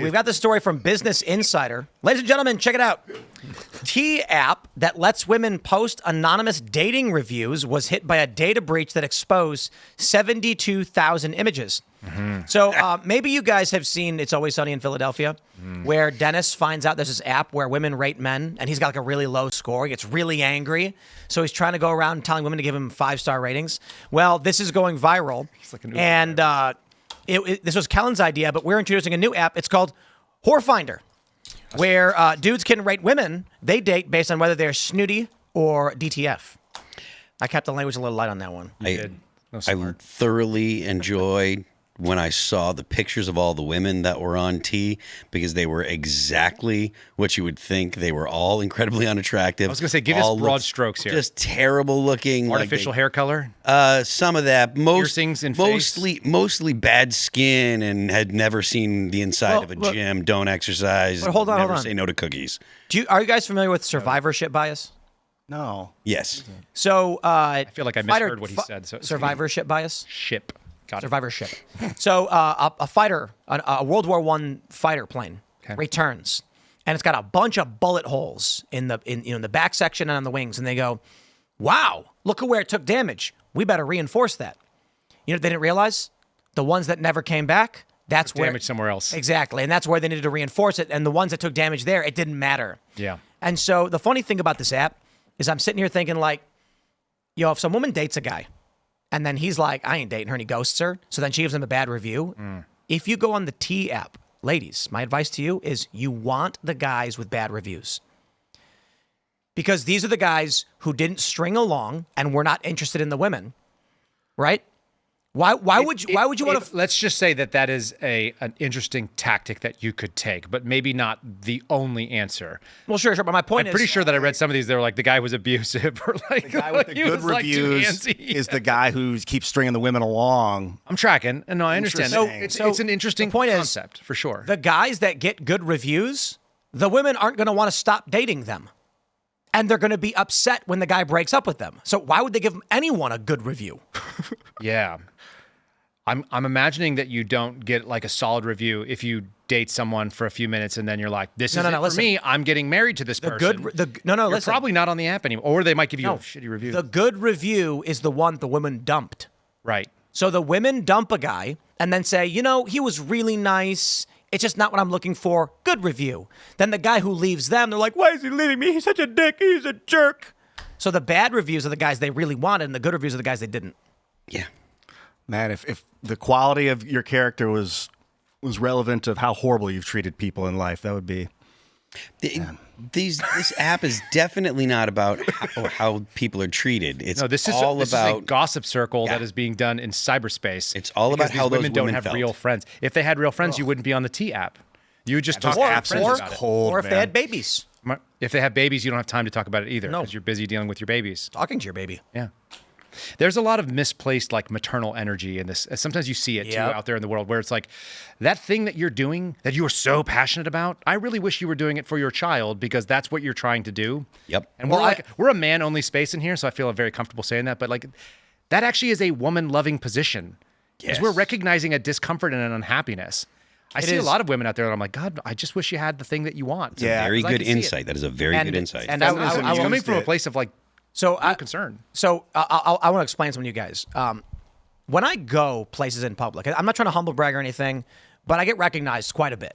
We've got the story from Business Insider. Ladies and gentlemen, check it out. T app that lets women post anonymous dating reviews was hit by a data breach that exposed 72,000 images. Mm-hmm. So maybe you guys have seen It's Always Sunny in Philadelphia, where Dennis finds out there's this app where women rate men, and he's got like a really low score. He gets really angry. So he's trying to go around telling women to give him 5-star ratings. Well, this is going viral. And this was Kellen's idea, but we're introducing a new app. It's called Whore Finder, where dudes can rate women they date based on whether they're snooty or DTF. I kept the language a little light on that one. I thoroughly enjoyed when I saw the pictures of all the women that were on T, because they were exactly what you would think. They were all incredibly unattractive. I was going to say, give us broad strokes here. Just terrible looking. Artificial hair color? Some of that. Piercings in face? Mostly bad skin and had never seen the inside of a gym, don't exercise, but hold on. say no to cookies. Are you guys familiar with survivorship bias? No. Yes. So I feel like I misheard what he said. So survivorship bias? Ship. Got it. Survivorship. So a fighter, a World War I fighter plane returns, and it's got a bunch of bullet holes in the back section and on the wings, and they go, "Wow, look at where it took damage. We better reinforce that." You know what they didn't realize? The ones that never came back, that's where damage somewhere else. Exactly, and that's where they needed to reinforce it. And the ones that took damage there, it didn't matter. Yeah. And so the funny thing about this app is I'm sitting here thinking like, if some woman dates a guy, and then he's like, I ain't dating her, and he ghosts her. So then she gives him a bad review. If you go on the T app, ladies, my advice to you is you want the guys with bad reviews. Because these are the guys who didn't string along and were not interested in the women, right? Why would you want to? Let's just say that is an interesting tactic that you could take, but maybe not the only answer. Well, sure. But my point I'm pretty sure that I read some of these. They were like the guy was abusive, or like the guy with the good reviews is the guy who keeps stringing the women along. I'm tracking, and no, I understand. It's an interesting concept for sure. The guys that get good reviews, the women aren't going to want to stop dating them. And they're going to be upset when the guy breaks up with them. So why would they give anyone a good review? Yeah. I'm imagining that you don't get like a solid review if you date someone for a few minutes and then you're like, this is for me. I'm getting married to this person. You're probably not on the app anymore. Or they might give you a shitty review. The good review is the one the woman dumped. Right. So the women dump a guy and then say, he was really nice. It's just not what I'm looking for. Good review. Then the guy who leaves them, they're like, why is he leaving me? He's such a dick. He's a jerk. So the bad reviews are the guys they really wanted, and the good reviews are the guys they didn't. Yeah. Man, if the quality of your character was relevant of how horrible you've treated people in life, that would be... This app is definitely not about how people are treated. This is a gossip circle that is being done in cyberspace. It's all about how those women don't have real friends. If they had real friends, you wouldn't be on the T app. You would just talk to friends about it. Or if they had babies. If they have babies, you don't have time to talk about it either because you're busy dealing with your babies. Talking to your baby. Yeah. There's a lot of misplaced like maternal energy in this. Sometimes you see it too out there in the world where it's like that thing that you're doing that you are so passionate about. I really wish you were doing it for your child because that's what you're trying to do. Yep. And we're a man only space in here, so I feel very comfortable saying that. But like that actually is a woman loving position. Yes. We're recognizing a discomfort and an unhappiness. I see a lot of women out there and I'm like, God, I just wish you had the thing that you want. Yeah. Very good insight. That is a very good insight. And I was coming from a place of like, concern. So I want to explain something to you guys. When I go places in public, I'm not trying to humble brag or anything, but I get recognized quite a bit.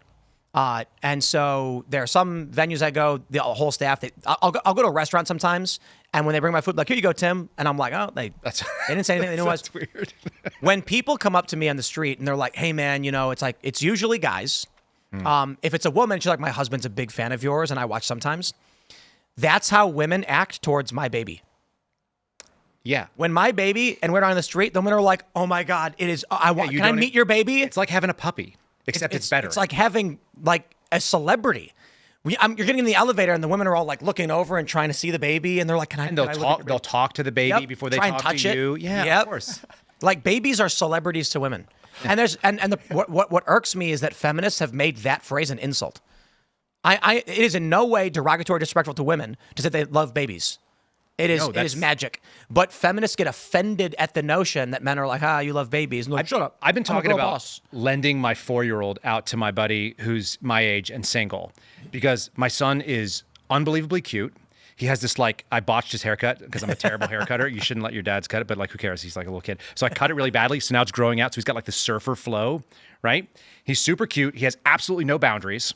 And so there are some venues I go, the whole staff, I'll go to a restaurant sometimes, and when they bring my food, like, here you go, Tim. And I'm like, oh, they didn't say anything. They knew that's weird. When people come up to me on the street and they're like, hey, man, it's usually guys. If it's a woman, she's like, my husband's a big fan of yours, and I watch sometimes. That's how women act towards my baby. Yeah. When my baby, and we're on the street, the women are like, oh my God, it is, can I meet your baby? It's like having a puppy, except it's better. It's like having like a celebrity. You're getting in the elevator and the women are all like looking over and trying to see the baby. And they're like, they'll talk to the baby before they talk to you. Yeah, of course. Like babies are celebrities to women. And what irks me is that feminists have made that phrase an insult. It is in no way derogatory or disrespectful to women to say they love babies. It is magic. But feminists get offended at the notion that men are like, you love babies. And like, shut up. I've been talking about lending my 4-year-old out to my buddy who's my age and single because my son is unbelievably cute. He has this I botched his haircut because I'm a terrible haircutter. You shouldn't let your dads cut it, but who cares? He's like a little kid. So I cut it really badly. So now it's growing out. So he's got the surfer flow, right? He's super cute. He has absolutely no boundaries.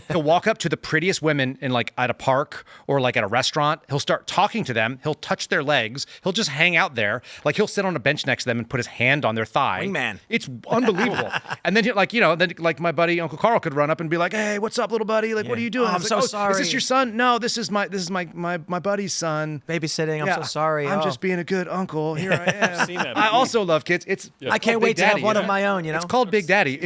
He'll walk up to the prettiest women in at a park or at a restaurant. He'll start talking to them. He'll touch their legs. He'll just hang out there. He'll sit on a bench next to them and put his hand on their thigh. Wingman. It's unbelievable. And then my buddy Uncle Carl could run up and be like, "Hey, what's up, little buddy? What are you doing?" I'm so sorry. Is this your son? No, this is my buddy's son. Babysitting. I'm so sorry. I'm just being a good uncle. Here I am. I've seen that I also love kids. I can't wait to have one of my own. It's called Big Daddy.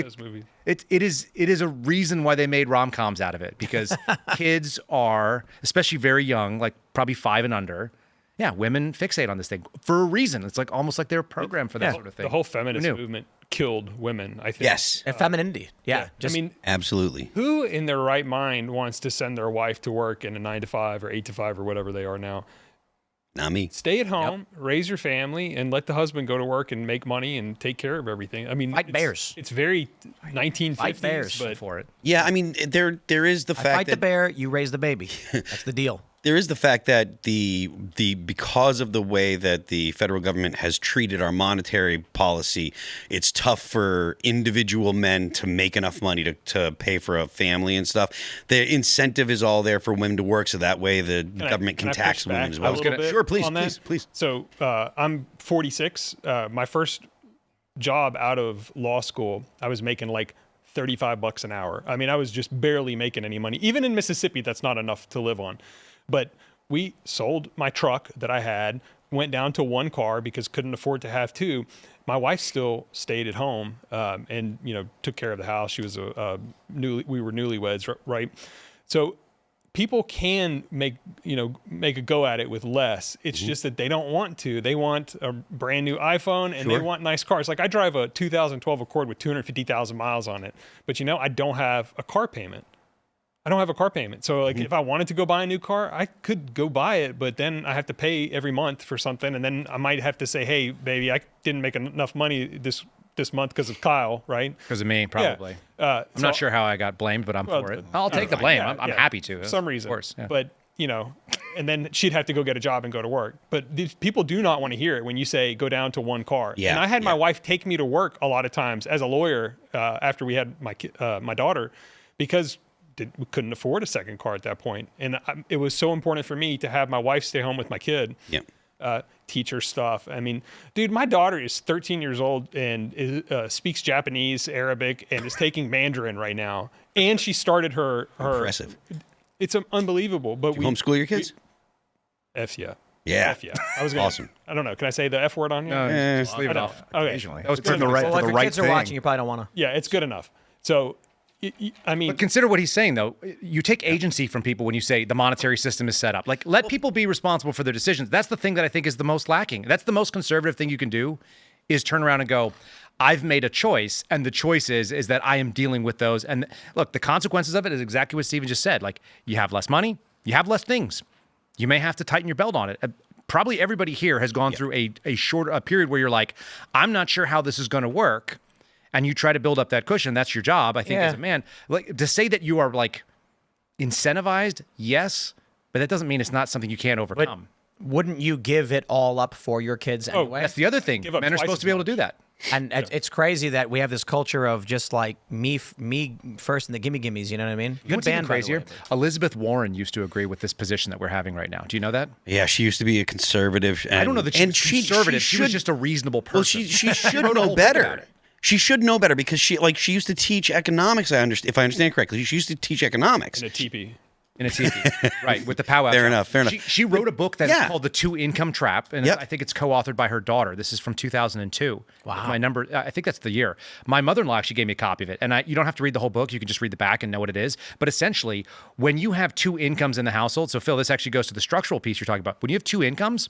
It is a reason why they made rom-coms out of it because kids are, especially very young, probably 5 and under. Yeah, women fixate on this thing for a reason. It's almost like they're programmed for that sort of thing. The whole feminist movement killed women, I think. Yes. And femininity. Yeah. Absolutely. Who in their right mind wants to send their wife to work in a 9 to 5 or 8 to 5 or whatever they are now? Not me. Stay at home, raise your family, and let the husband go to work and make money and take care of everything. Fight bears. It's very 1950s. Fight bears but for it. Yeah, there is the fact fight that the bear, you raise the baby. That's the deal. There is the fact that the because of the way that the federal government has treated our monetary policy, it's tough for individual men to make enough money to pay for a family and stuff. The incentive is all there for women to work, so that way the government can tax women as well. Sure, please. So I'm 46. My first job out of law school, I was making $35 an hour. I was just barely making any money. Even in Mississippi, that's not enough to live on. But we sold my truck that I had, went down to 1 car because couldn't afford to have 2. My wife still stayed at home and took care of the house. She was we were newlyweds, right? So people can make a go at it with less. It's just that they don't want to. They want a brand new iPhone and they want nice cars. I drive a 2012 Accord with 250,000 miles on it, but I don't have a car payment. So if I wanted to go buy a new car, I could go buy it, but then I have to pay every month for something. And then I might have to say, hey, baby, I didn't make enough money this month because of Kyle, right? Because of me, probably. Yeah. I'm not sure how I got blamed, but I'm for it. I'll take the blame. Yeah, I'm happy to. For some reason. Of course. Yeah. But, and then she'd have to go get a job and go to work. But these people do not want to hear it when you say go down to 1 car. Yeah. And I had my wife take me to work a lot of times as a lawyer after we had my daughter because we couldn't afford a second car at that point. And it was so important for me to have my wife stay home with my kid. Yeah. Teach her stuff. Dude, my daughter is 13 years old and speaks Japanese, Arabic, and is taking Mandarin right now. And she started her impressive. It's unbelievable. But you homeschool your kids? Yeah. Yeah. I was gonna, awesome. I don't know. Can I say the F word on here? No, just leave it off. Okay. Occasionally. That was for the right, well, for if the your right kids thing. are watching, you probably don't want to. Yeah, it's good enough. So, But consider what he's saying, though. You take agency from people when you say the monetary system is set up. Let people be responsible for their decisions. That's the thing that I think is the most lacking. That's the most conservative thing you can do is turn around and go, I've made a choice, and the choice is that I am dealing with those. And look, the consequences of it is exactly what Steven just said. You have less money, you have less things. You may have to tighten your belt on it. Probably everybody here has gone through a short period where you're like, I'm not sure how this is going to work. And you try to build up that cushion. That's your job, I think, as a man. To say that you are incentivized, yes, but that doesn't mean it's not something you can't overcome. But wouldn't you give it all up for your kids anyway? That's the other thing. Men are supposed to be able to do that. And it's crazy that we have this culture of just me first and the gimmies. You know what I mean? You know what's even crazier? Elizabeth Warren used to agree with this position that we're having right now. Do you know that? Yeah, she used to be a conservative. I don't know that she was conservative. She was just a reasonable person. Well, she should know better. She should know better because she used to teach economics. If I understand correctly, she used to teach economics in a teepee. In a teepee, right, with the powwow. Fair enough. She wrote a book that's called The Two Income Trap, and I think it's co-authored by her daughter. This is from 2002. Wow. My number, I think that's the year. My mother-in-law actually gave me a copy of it, and you don't have to read the whole book. You can just read the back and know what it is. But essentially, when you have 2 incomes in the household, so Phil, this actually goes to the structural piece you're talking about. When you have 2 incomes,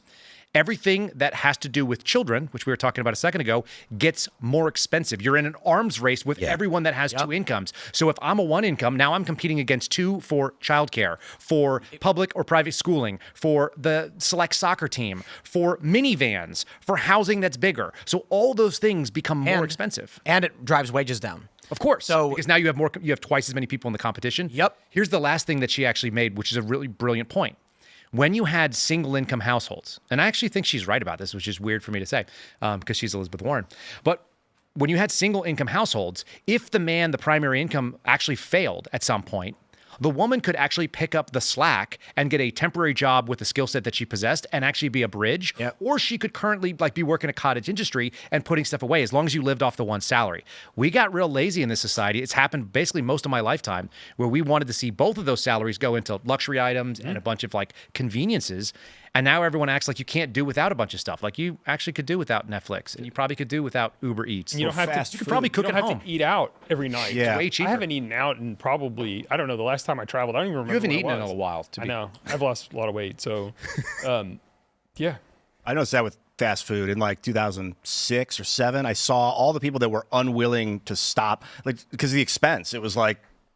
everything that has to do with children, which we were talking about a second ago, gets more expensive. You're in an arms race with everyone that has two incomes. So if I'm a one income, now I'm competing against two for childcare, for public or private schooling, for the select soccer team, for minivans, for housing that's bigger. So all those things become more expensive. And it drives wages down. Of course. So because now you have twice as many people in the competition. Yep. Here's the last thing that she actually made, which is a really brilliant point. When you had single income households, and I actually think she's right about this, which is weird for me to say because she's Elizabeth Warren, but when you had single income households, if the primary income actually failed at some point, the woman could actually pick up the slack and get a temporary job with the skill set that she possessed and actually be a bridge. Yep. Or she could currently be working a cottage industry and putting stuff away as long as you lived off the one salary. We got real lazy in this society. It's happened basically most of my lifetime where we wanted to see both of those salaries go into luxury items and a bunch of conveniences. And now everyone acts like you can't do without a bunch of stuff. Like you actually could do without Netflix, and you probably could do without Uber Eats. And you don't have to. You could probably cook at home. You don't have to eat out every night. Yeah. It's way cheaper. I haven't eaten out in probably, I don't know, the last time I traveled. I don't even remember. You haven't when eaten it in was. a while. I know. I've lost a lot of weight. So, yeah. I noticed that with fast food in 2006 or 7. I saw all the people that were unwilling to stop, because of the expense. It was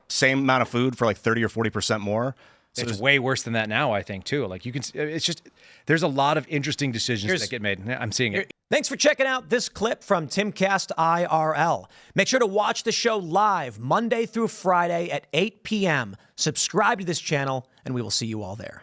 same amount of food for 30 or 40% more. So it's way worse than that now, I think, too. You can, it's just, there's a lot of interesting decisions that get made. I'm seeing it. Thanks for checking out this clip from Timcast IRL. Make sure to watch the show live Monday through Friday at 8 p.m. Subscribe to this channel, and we will see you all there.